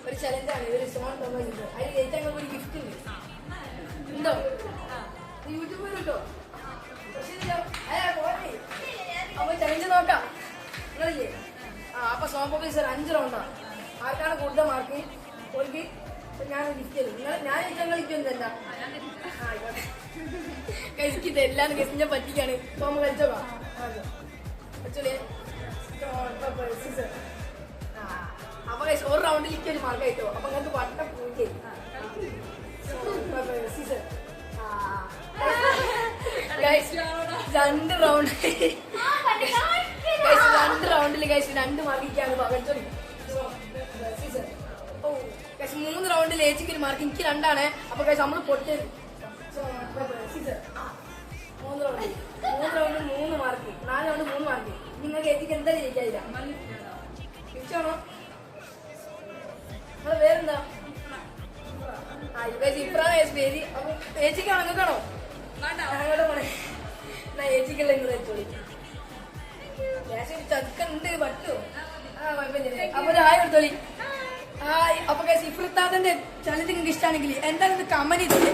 ഒരു ചലഞ്ചാണ് ഒരു സോൺ തന്നിട്ടുണ്ട്. അതിൽ ജയിച്ചാൽ ഒരു ഗിഫ്റ്റ് ഉണ്ട്. ഉണ്ടോ? യൂട്യൂബിൽ കിട്ടോ? അപ്പൊ ചലഞ്ച് നോക്കാം. നിങ്ങളില്ലേ? അപ്പൊ സോൺ ഓഫീസർ 5 റൗണ്ടാണ്. ആർക്കാണ് കൂടുതൽ മാർക്ക് ഓർക്ക് ഞാൻ ഗിഫ്റ്റ് തരും. ഞാൻ ജയിച്ചാൽ കളിക്കുന്നതല്ല. കഴിക്കില്ല എല്ലാരും ഗസ്റ്റിനെ പറ്റിക്കാണ്. സോമ കളിച്ചോളാം. അപ്പൊ ഒരു റൗണ്ടിലേക്ക് ഒരു മാർക്ക് ആയിട്ടോ. അപ്പൊ അങ്ങനത്തെ വട്ട പൂജ 2 റൗണ്ട് 2 റൗണ്ടില് കഴിച്ച് 2 മാർക്കിക്കാണ് കളിച്ചോളി. 3 റൗണ്ടിൽ ഏച്ചിക്ക് ഒരു മാർക്ക്, എനിക്ക് 2 അപ്പൊ കഴിച്ച് നമ്മള് പൊട്ടിയത് 3 റൗണ്ട് 3 മാർക്ക്, 4 റൗണ്ട് 3 മാർക്ക്. നിങ്ങൾക്ക് ഏച്ചിക്ക് എന്താ ജയിക്കാതില്ല? തിരിച്ചാണോ? നിങ്ങള് പേരെന്താ? ഇപ്പഴാണ് പേര്. അപ്പൊ ഏച്ചിക്കാണോ നിങ്ങൾക്കാണോ? ഞങ്ങളുടെ മോനെ എന്നാ ഏച്ചിക്കല്ല നിങ്ങൾ വെച്ചോളി. ചതുക്കുണ്ട് പറ്റുമോ? കുഴപ്പമില്ല. അപ്പൊ ഒരു ആയി എടുത്തോളി. അപ്പൊ ഇഫ്രത്താന്റെ ചലഞ്ച് നിങ്ങൾക്ക് ഇഷ്ടമാണെങ്കിൽ എന്തായാലും കമന്റ് ചെയ്തോളി.